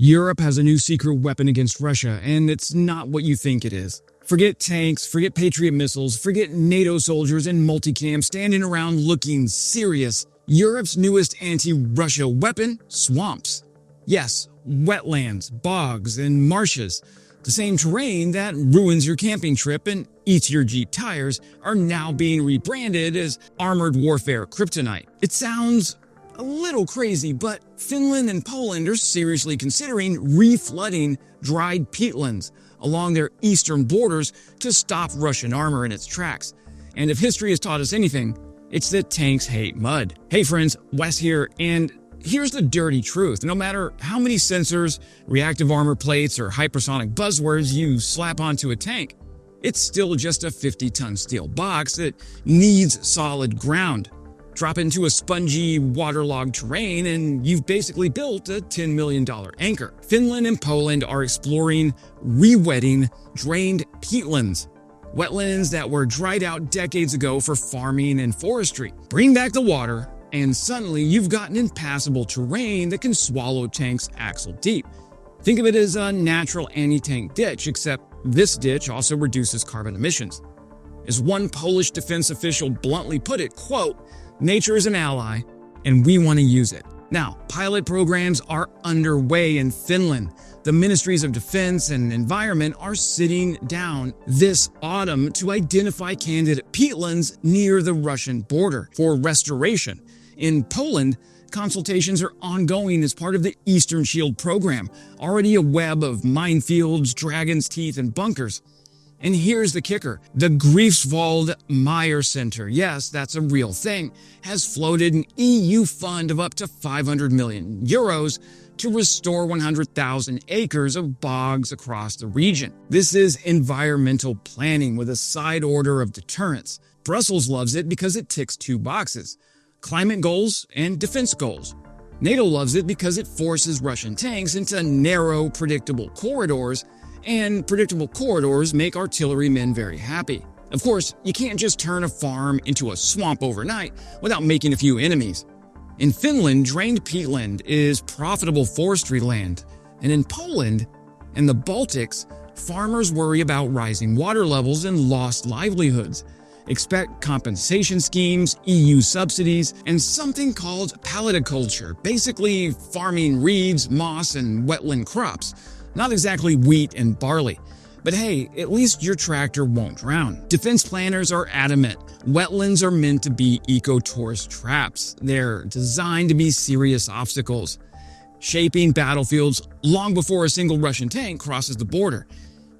Europe has a new secret weapon against Russia, and it's not what you think it is. Forget tanks, forget Patriot missiles, forget NATO soldiers and multicam standing around looking serious. Europe's newest anti-Russia weapon? Swamps. Yes, wetlands, bogs, and marshes. The same terrain that ruins your camping trip and eats your Jeep tires are now being rebranded as armored warfare kryptonite. It sounds a little crazy, but Finland and Poland are seriously considering reflooding dried peatlands along their eastern borders to stop Russian armor in its tracks. And if history has taught us anything, it's that tanks hate mud. Hey friends, Wes here, and here's the dirty truth. No matter how many sensors, reactive armor plates, or hypersonic buzzwords you slap onto a tank, it's still just a 50-ton steel box that needs solid ground. Drop into a spongy, waterlogged terrain, and you've basically built a $10 million anchor. Finland and Poland are exploring rewetting drained peatlands, wetlands that were dried out decades ago for farming and forestry. Bring back the water, and suddenly you've got an impassable terrain that can swallow tanks axle deep. Think of it as a natural anti-tank ditch, except this ditch also reduces carbon emissions. As one Polish defense official bluntly put it, quote, "Nature is an ally, and we want to use it." Now, pilot programs are underway in Finland. The Ministries of Defense and Environment are sitting down this autumn to identify candidate peatlands near the Russian border for restoration. In Poland, consultations are ongoing as part of the Eastern Shield program, already a web of minefields, dragon's teeth, and bunkers. And here's the kicker. The Greifswald Meyer Center, yes, that's a real thing, has floated an EU fund of up to 500 million euros to restore 100,000 acres of bogs across the region. This is environmental planning with a side order of deterrence. Brussels loves it because it ticks two boxes: climate goals and defense goals. NATO loves it because it forces Russian tanks into narrow, predictable corridors, and predictable corridors make artillerymen very happy. Of course, you can't just turn a farm into a swamp overnight without making a few enemies. In Finland, drained peatland is profitable forestry land, and in Poland and the Baltics, farmers worry about rising water levels and lost livelihoods. Expect compensation schemes, EU subsidies, and something called palaticulture, basically farming reeds, moss, and wetland crops. Not exactly wheat and barley. But hey, at least your tractor won't drown. Defense planners are adamant. Wetlands are meant to be eco-tourist traps. They're designed to be serious obstacles, shaping battlefields long before a single Russian tank crosses the border.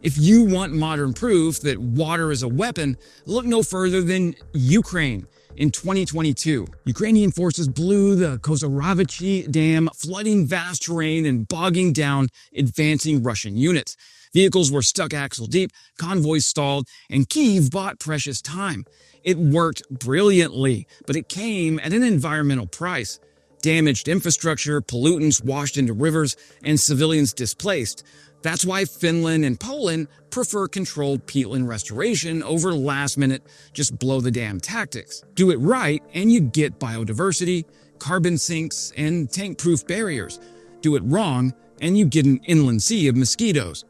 If you want modern proof that water is a weapon, look no further than Ukraine. In 2022, Ukrainian forces blew the Kozarovichi Dam, flooding vast terrain and bogging down advancing Russian units. Vehicles were stuck axle deep, convoys stalled, and Kyiv bought precious time. It worked brilliantly, but it came at an environmental price. Damaged infrastructure, pollutants washed into rivers, and civilians displaced. That's why Finland and Poland prefer controlled peatland restoration over last-minute just blow-the-dam tactics. Do it right, and you get biodiversity, carbon sinks, and tank-proof barriers. Do it wrong, and you get an inland sea of mosquitoes.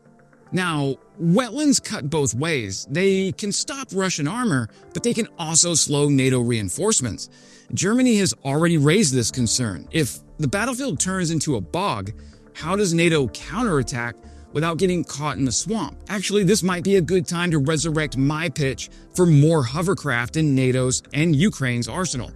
Now, wetlands cut both ways. They can stop Russian armor, but they can also slow NATO reinforcements. Germany has already raised this concern. If the battlefield turns into a bog, how does NATO counterattack without getting caught in the swamp? Actually, this might be a good time to resurrect my pitch for more hovercraft in NATO's and Ukraine's arsenal.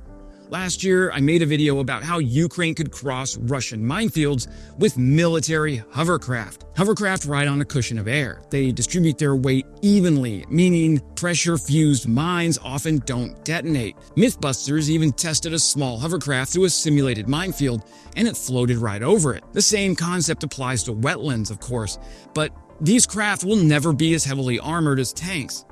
Last year, I made a video about how Ukraine could cross Russian minefields with military hovercraft. Hovercraft ride on a cushion of air. They distribute their weight evenly, meaning pressure-fused mines often don't detonate. Mythbusters even tested a small hovercraft through a simulated minefield, and it floated right over it. The same concept applies to wetlands, of course, but these craft will never be as heavily armored as tanks.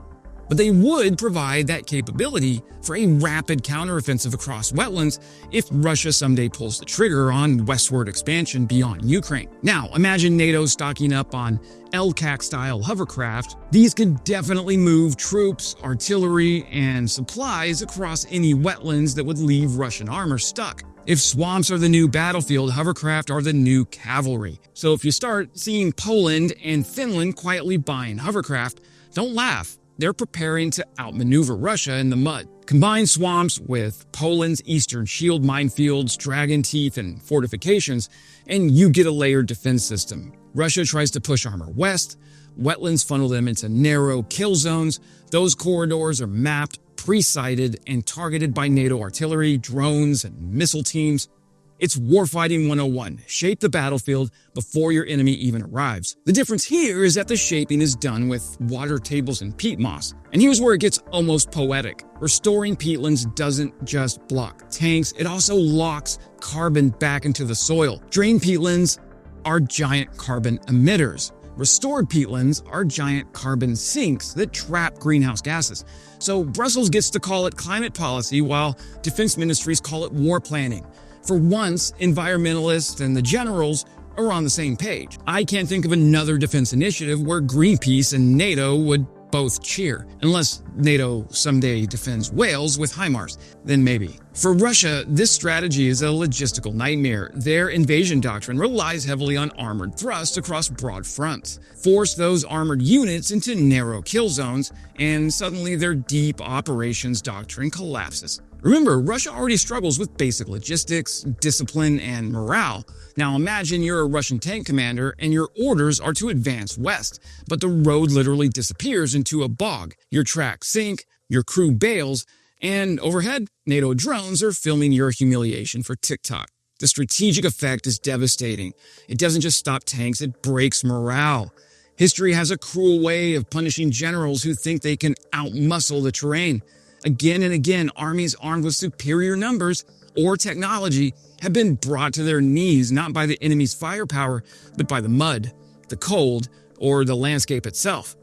But they would provide that capability for a rapid counteroffensive across wetlands if Russia someday pulls the trigger on westward expansion beyond Ukraine. Now, imagine NATO stocking up on LCAC-style hovercraft. These could definitely move troops, artillery, and supplies across any wetlands that would leave Russian armor stuck. If swamps are the new battlefield, hovercraft are the new cavalry. So if you start seeing Poland and Finland quietly buying hovercraft, don't laugh. They're preparing to outmaneuver Russia in the mud. Combine swamps with Poland's eastern shield minefields, dragon teeth, and fortifications, and you get a layered defense system. Russia tries to push armor west. Wetlands funnel them into narrow kill zones. Those corridors are mapped, pre-sighted, and targeted by NATO artillery, drones, and missile teams. It's warfighting 101. Shape the battlefield before your enemy even arrives. The difference here is that the shaping is done with water tables and peat moss. And here's where it gets almost poetic. Restoring peatlands doesn't just block tanks, it also locks carbon back into the soil. Drained peatlands are giant carbon emitters. Restored peatlands are giant carbon sinks that trap greenhouse gases. So Brussels gets to call it climate policy while defense ministries call it war planning. For once, environmentalists and the generals are on the same page. I can't think of another defense initiative where Greenpeace and NATO would both cheer. Unless NATO someday defends Wales with HIMARS, then maybe. For Russia, this strategy is a logistical nightmare. Their invasion doctrine relies heavily on armored thrust across broad fronts. Force those armored units into narrow kill zones, and suddenly their deep operations doctrine collapses. Remember, Russia already struggles with basic logistics, discipline, and morale. Now imagine you're a Russian tank commander and your orders are to advance west, but the road literally disappears into a bog. Your tracks sink, your crew bails, and overhead, NATO drones are filming your humiliation for TikTok. The strategic effect is devastating. It doesn't just stop tanks, it breaks morale. History has a cruel way of punishing generals who think they can outmuscle the terrain. Again and again, armies armed with superior numbers or technology have been brought to their knees not by the enemy's firepower, but by the mud, the cold, or the landscape itself.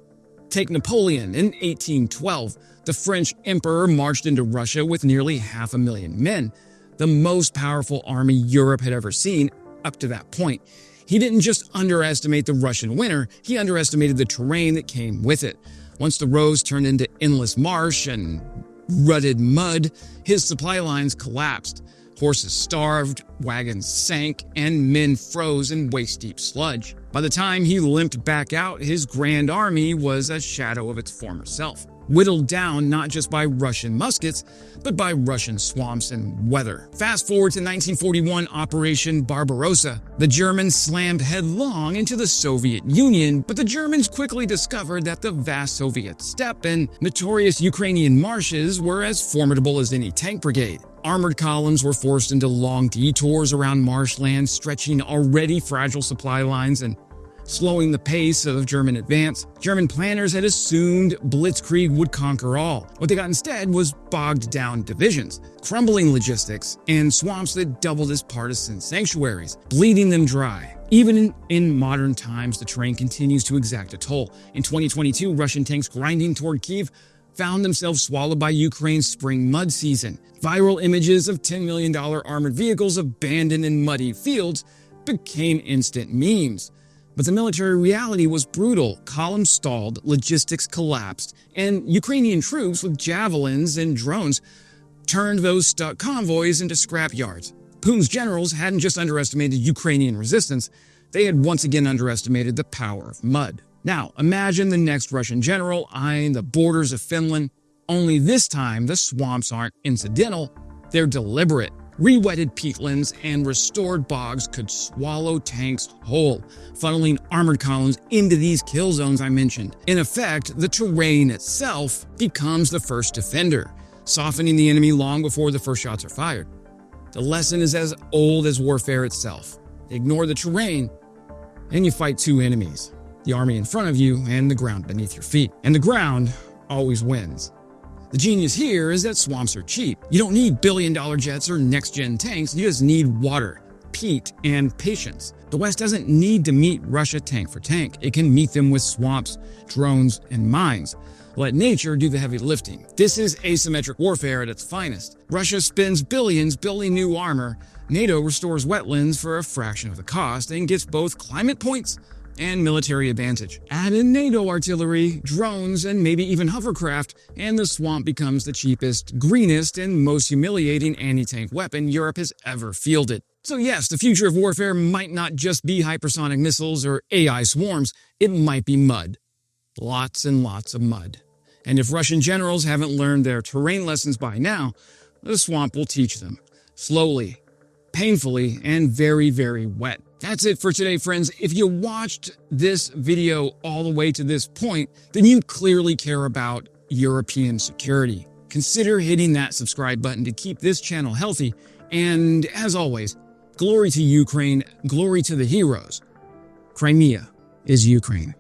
Take Napoleon in 1812. The French emperor marched into Russia with nearly 500,000 men, the most powerful army Europe had ever seen up to that point. He didn't just underestimate the Russian winter, he underestimated the terrain that came with it. Once the roads turned into endless marsh and rutted mud, his supply lines collapsed. Horses starved, wagons sank, and men froze in waist-deep sludge. By the time he limped back out, his grand army was a shadow of its former self, whittled down not just by Russian muskets, but by Russian swamps and weather. Fast forward to 1941, Operation Barbarossa. The Germans slammed headlong into the Soviet Union, but the Germans quickly discovered that the vast Soviet steppe and notorious Ukrainian marshes were as formidable as any tank brigade. Armored columns were forced into long detours around marshlands, stretching already fragile supply lines and slowing the pace of German advance. German planners had assumed blitzkrieg would conquer all. What they got instead was bogged down divisions, crumbling logistics, and swamps that doubled as partisan sanctuaries, bleeding them dry. Even in modern times, the terrain continues to exact a toll. In 2022, Russian tanks grinding toward Kyiv found themselves swallowed by Ukraine's spring mud season. Viral images of $10 million armored vehicles abandoned in muddy fields became instant memes. But the military reality was brutal. Columns stalled, logistics collapsed, and Ukrainian troops with javelins and drones turned those stuck convoys into scrapyards. Putin's generals hadn't just underestimated Ukrainian resistance, they had once again underestimated the power of mud. Now, imagine the next Russian general eyeing the borders of Finland, only this time the swamps aren't incidental, they're deliberate. Rewetted peatlands and restored bogs could swallow tanks whole, funneling armored columns into these kill zones I mentioned. In effect, the terrain itself becomes the first defender, softening the enemy long before the first shots are fired. The lesson is as old as warfare itself. Ignore the terrain, and you fight two enemies, the army in front of you and the ground beneath your feet. And the ground always wins. The genius here is that swamps are cheap. You don't need billion-dollar jets or next-gen tanks, you just need water, peat, and patience. The West doesn't need to meet Russia tank for tank. It can meet them with swamps, drones, and mines. Let nature do the heavy lifting. This is asymmetric warfare at its finest. Russia spends billions building new armor. NATO restores wetlands for a fraction of the cost and gets both climate points and military advantage. Add in NATO artillery, drones, and maybe even hovercraft, and the swamp becomes the cheapest, greenest, and most humiliating anti-tank weapon Europe has ever fielded. So yes, the future of warfare might not just be hypersonic missiles or AI swarms, it might be mud. Lots and lots of mud. And if Russian generals haven't learned their terrain lessons by now, the swamp will teach them. Slowly, painfully, and very, very wet. That's it for today, friends. If you watched this video all the way to this point, then you clearly care about European security. Consider hitting that subscribe button to keep this channel healthy. And as always, glory to Ukraine, glory to the heroes. Crimea is Ukraine.